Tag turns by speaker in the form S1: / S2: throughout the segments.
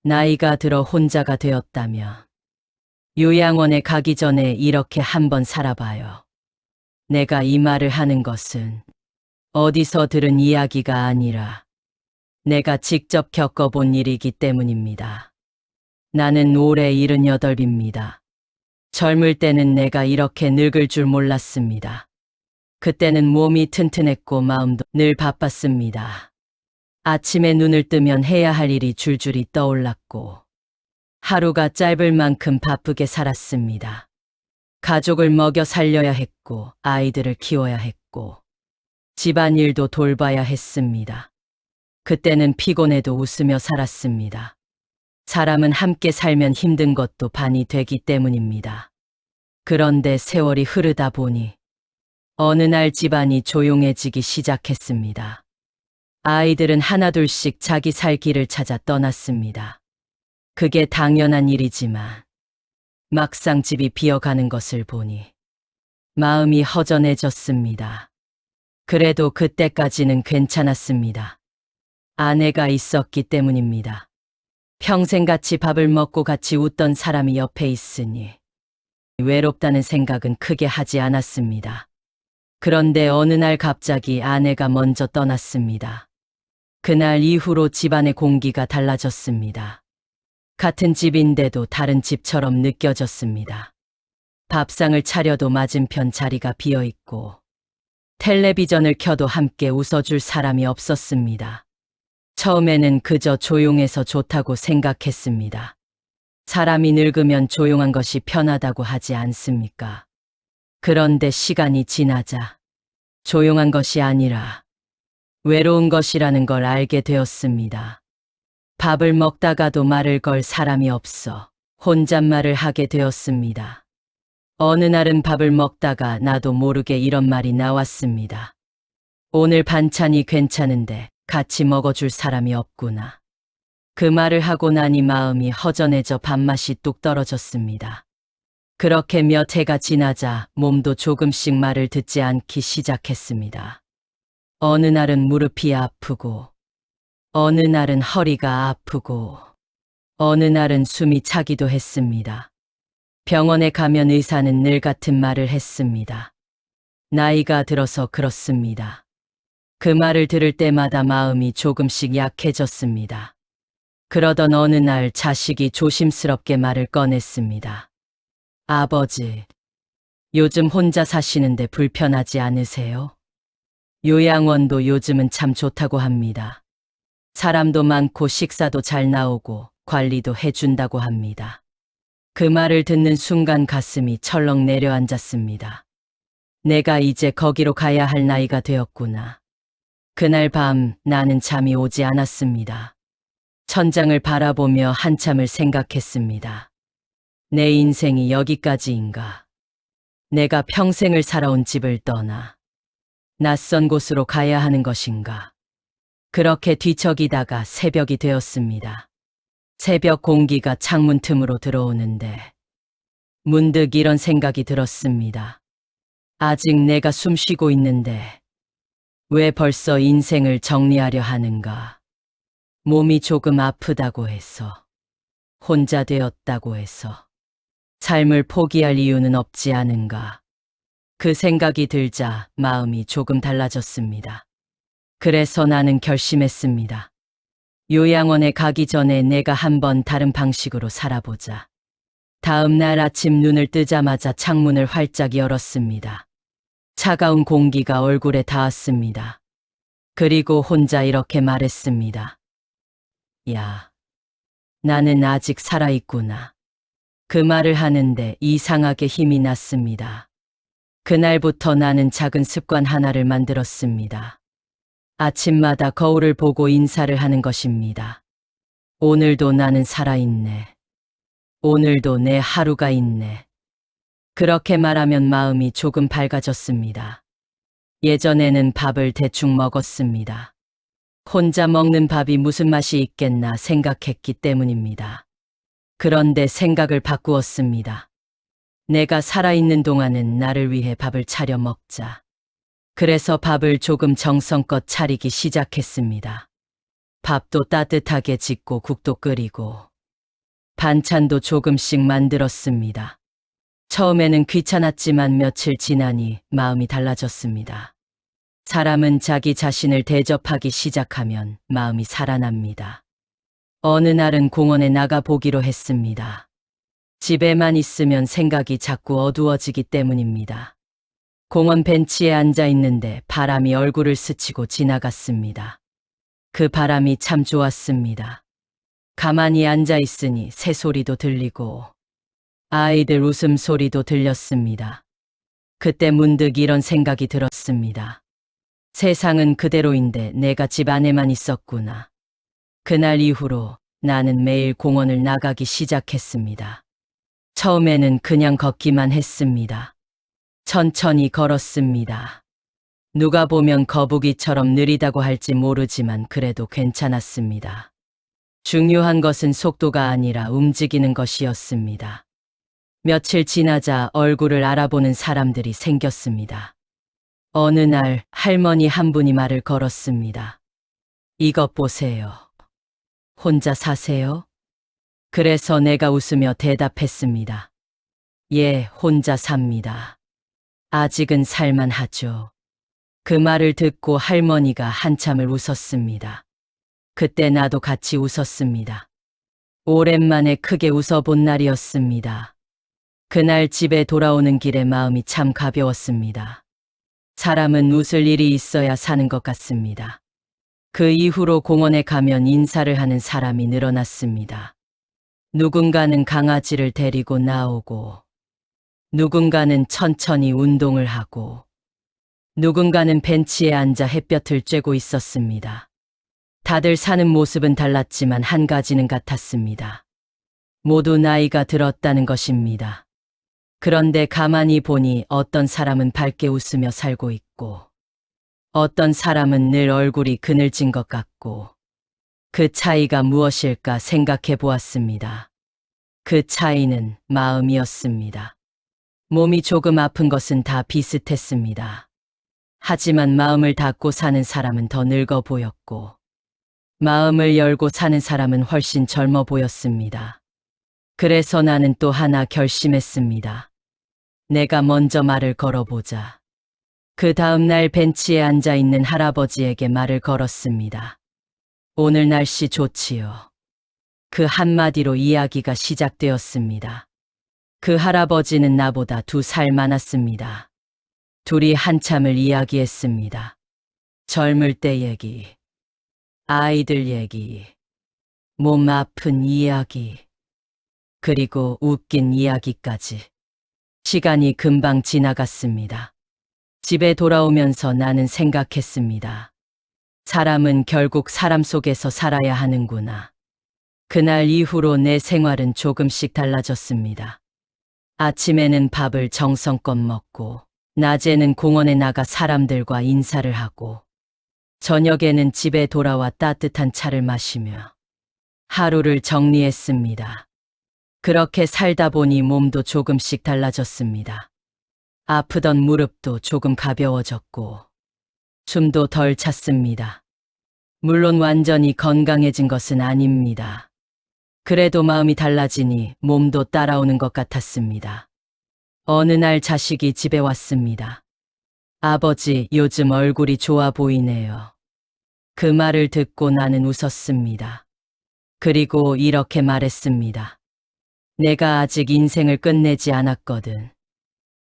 S1: 나이가 들어 혼자가 되었다며 요양원에 가기 전에 이렇게 한번 살아봐요. 내가 이 말을 하는 것은 어디서 들은 이야기가 아니라 내가 직접 겪어본 일이기 때문입니다. 나는 올해 78입니다. 젊을 때는 내가 이렇게 늙을 줄 몰랐습니다. 그때는 몸이 튼튼했고 마음도 늘 바빴습니다. 아침에 눈을 뜨면 해야 할 일이 줄줄이 떠올랐고 하루가 짧을 만큼 바쁘게 살았습니다. 가족을 먹여 살려야 했고 아이들을 키워야 했고 집안일도 돌봐야 했습니다. 그때는 피곤해도 웃으며 살았습니다. 사람은 함께 살면 힘든 것도 반이 되기 때문입니다. 그런데 세월이 흐르다 보니 어느 날 집안이 조용해지기 시작했습니다. 아이들은 하나둘씩 자기 살 길을 찾아 떠났습니다. 그게 당연한 일이지만 막상 집이 비어가는 것을 보니 마음이 허전해졌습니다. 그래도 그때까지는 괜찮았습니다. 아내가 있었기 때문입니다. 평생 같이 밥을 먹고 같이 웃던 사람이 옆에 있으니 외롭다는 생각은 크게 하지 않았습니다. 그런데 어느 날 갑자기 아내가 먼저 떠났습니다. 그날 이후로 집안의 공기가 달라졌습니다. 같은 집인데도 다른 집처럼 느껴졌습니다. 밥상을 차려도 맞은편 자리가 비어있고 텔레비전을 켜도 함께 웃어줄 사람이 없었습니다. 처음에는 그저 조용해서 좋다고 생각했습니다. 사람이 늙으면 조용한 것이 편하다고 하지 않습니까? 그런데 시간이 지나자 조용한 것이 아니라 외로운 것이라는 걸 알게 되었습니다. 밥을 먹다가도 말을 걸 사람이 없어 혼잣말을 하게 되었습니다. 어느 날은 밥을 먹다가 나도 모르게 이런 말이 나왔습니다. 오늘 반찬이 괜찮은데 같이 먹어줄 사람이 없구나. 그 말을 하고 나니 마음이 허전해져 밥맛이 뚝 떨어졌습니다. 그렇게 몇 해가 지나자 몸도 조금씩 말을 듣지 않기 시작했습니다. 어느 날은 무릎이 아프고 어느 날은 허리가 아프고 어느 날은 숨이 차기도 했습니다. 병원에 가면 의사는 늘 같은 말을 했습니다. 나이가 들어서 그렇습니다. 그 말을 들을 때마다 마음이 조금씩 약해졌습니다. 그러던 어느 날 자식이 조심스럽게 말을 꺼냈습니다. 아버지, 요즘 혼자 사시는데 불편하지 않으세요? 요양원도 요즘은 참 좋다고 합니다. 사람도 많고 식사도 잘 나오고 관리도 해준다고 합니다. 그 말을 듣는 순간 가슴이 철렁 내려앉았습니다. 내가 이제 거기로 가야 할 나이가 되었구나. 그날 밤 나는 잠이 오지 않았습니다. 천장을 바라보며 한참을 생각했습니다. 내 인생이 여기까지인가? 내가 평생을 살아온 집을 떠나 낯선 곳으로 가야 하는 것인가? 그렇게 뒤척이다가 새벽이 되었습니다. 새벽 공기가 창문 틈으로 들어오는데 문득 이런 생각이 들었습니다. 아직 내가 숨 쉬고 있는데 왜 벌써 인생을 정리하려 하는가? 몸이 조금 아프다고 해서, 혼자 되었다고 해서 삶을 포기할 이유는 없지 않은가? 그 생각이 들자 마음이 조금 달라졌습니다. 그래서 나는 결심했습니다. 요양원에 가기 전에 내가 한번 다른 방식으로 살아보자. 다음 날 아침 눈을 뜨자마자 창문을 활짝 열었습니다. 차가운 공기가 얼굴에 닿았습니다. 그리고 혼자 이렇게 말했습니다. 야, 나는 아직 살아있구나. 그 말을 하는데 이상하게 힘이 났습니다. 그날부터 나는 작은 습관 하나를 만들었습니다. 아침마다 거울을 보고 인사를 하는 것입니다. 오늘도 나는 살아있네. 오늘도 내 하루가 있네. 그렇게 말하면 마음이 조금 밝아졌습니다. 예전에는 밥을 대충 먹었습니다. 혼자 먹는 밥이 무슨 맛이 있겠나 생각했기 때문입니다. 그런데 생각을 바꾸었습니다. 내가 살아있는 동안은 나를 위해 밥을 차려 먹자. 그래서 밥을 조금 정성껏 차리기 시작했습니다. 밥도 따뜻하게 짓고 국도 끓이고 반찬도 조금씩 만들었습니다. 처음에는 귀찮았지만 며칠 지나니 마음이 달라졌습니다. 사람은 자기 자신을 대접하기 시작하면 마음이 살아납니다. 어느 날은 공원에 나가 보기로 했습니다. 집에만 있으면 생각이 자꾸 어두워지기 때문입니다. 공원 벤치에 앉아 있는데 바람이 얼굴을 스치고 지나갔습니다. 그 바람이 참 좋았습니다. 가만히 앉아 있으니 새소리도 들리고 아이들 웃음소리도 들렸습니다. 그때 문득 이런 생각이 들었습니다. 세상은 그대로인데 내가 집 안에만 있었구나. 그날 이후로 나는 매일 공원을 나가기 시작했습니다. 처음에는 그냥 걷기만 했습니다. 천천히 걸었습니다. 누가 보면 거북이처럼 느리다고 할지 모르지만 그래도 괜찮았습니다. 중요한 것은 속도가 아니라 움직이는 것이었습니다. 며칠 지나자 얼굴을 알아보는 사람들이 생겼습니다. 어느 날 할머니 한 분이 말을 걸었습니다. 이것 보세요. 혼자 사세요? 그래서 내가 웃으며 대답했습니다. 예, 혼자 삽니다. 아직은 살만하죠. 그 말을 듣고 할머니가 한참을 웃었습니다. 그때 나도 같이 웃었습니다. 오랜만에 크게 웃어본 날이었습니다. 그날 집에 돌아오는 길에 마음이 참 가벼웠습니다. 사람은 웃을 일이 있어야 사는 것 같습니다. 그 이후로 공원에 가면 인사를 하는 사람이 늘어났습니다. 누군가는 강아지를 데리고 나오고, 누군가는 천천히 운동을 하고, 누군가는 벤치에 앉아 햇볕을 쬐고 있었습니다. 다들 사는 모습은 달랐지만 한 가지는 같았습니다. 모두 나이가 들었다는 것입니다. 그런데 가만히 보니 어떤 사람은 밝게 웃으며 살고 있고, 어떤 사람은 늘 얼굴이 그늘진 것 같고, 그 차이가 무엇일까 생각해 보았습니다. 그 차이는 마음이었습니다. 몸이 조금 아픈 것은 다 비슷했습니다. 하지만 마음을 닫고 사는 사람은 더 늙어 보였고, 마음을 열고 사는 사람은 훨씬 젊어 보였습니다. 그래서 나는 또 하나 결심했습니다. 내가 먼저 말을 걸어보자. 그 다음 날 벤치에 앉아 있는 할아버지에게 말을 걸었습니다. 오늘 날씨 좋지요. 그 한마디로 이야기가 시작되었습니다. 그 할아버지는 나보다 2살 많았습니다. 둘이 한참을 이야기했습니다. 젊을 때 얘기, 아이들 얘기, 몸 아픈 이야기, 그리고 웃긴 이야기까지. 시간이 금방 지나갔습니다. 집에 돌아오면서 나는 생각했습니다. 사람은 결국 사람 속에서 살아야 하는구나. 그날 이후로 내 생활은 조금씩 달라졌습니다. 아침에는 밥을 정성껏 먹고, 낮에는 공원에 나가 사람들과 인사를 하고, 저녁에는 집에 돌아와 따뜻한 차를 마시며 하루를 정리했습니다. 그렇게 살다 보니 몸도 조금씩 달라졌습니다. 아프던 무릎도 조금 가벼워졌고, 숨도 덜 찼습니다. 물론 완전히 건강해진 것은 아닙니다. 그래도 마음이 달라지니 몸도 따라오는 것 같았습니다. 어느 날 자식이 집에 왔습니다. 아버지, 요즘 얼굴이 좋아 보이네요. 그 말을 듣고 나는 웃었습니다. 그리고 이렇게 말했습니다. 내가 아직 인생을 끝내지 않았거든.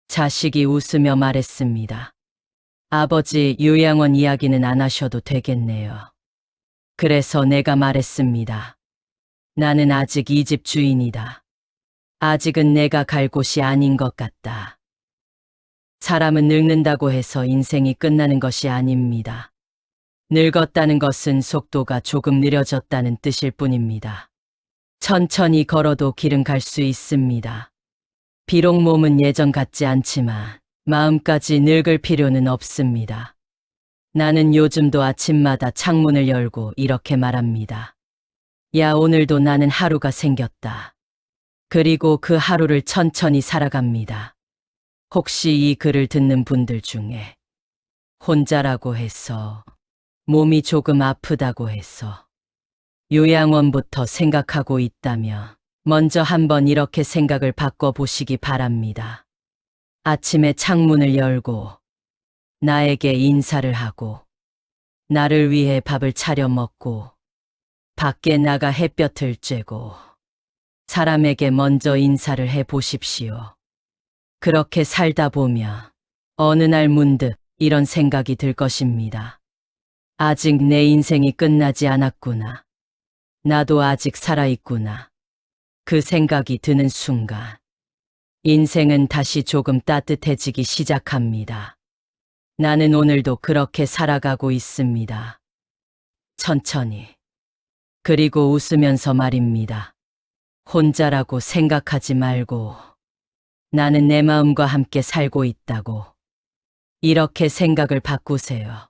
S1: 자식이 웃으며 말했습니다. 아버지, 요양원 이야기는 안 하셔도 되겠네요. 그래서 내가 말했습니다. 나는 아직 이 집 주인이다. 아직은 내가 갈 곳이 아닌 것 같다. 사람은 늙는다고 해서 인생이 끝나는 것이 아닙니다. 늙었다는 것은 속도가 조금 느려졌다는 뜻일 뿐입니다. 천천히 걸어도 길은 갈 수 있습니다. 비록 몸은 예전 같지 않지만 마음까지 늙을 필요는 없습니다. 나는 요즘도 아침마다 창문을 열고 이렇게 말합니다. 야, 오늘도 나는 하루가 생겼다. 그리고 그 하루를 천천히 살아갑니다. 혹시 이 글을 듣는 분들 중에 혼자라고 해서, 몸이 조금 아프다고 해서 요양원부터 생각하고 있다면 먼저 한번 이렇게 생각을 바꿔보시기 바랍니다. 아침에 창문을 열고 나에게 인사를 하고 나를 위해 밥을 차려 먹고 밖에 나가 햇볕을 쬐고 사람에게 먼저 인사를 해 보십시오. 그렇게 살다 보면 어느 날 문득 이런 생각이 들 것입니다. 아직 내 인생이 끝나지 않았구나. 나도 아직 살아있구나. 그 생각이 드는 순간 인생은 다시 조금 따뜻해지기 시작합니다. 나는 오늘도 그렇게 살아가고 있습니다. 천천히. 그리고 웃으면서 말입니다. 혼자라고 생각하지 말고 나는 내 마음과 함께 살고 있다고. 이렇게 생각을 바꾸세요.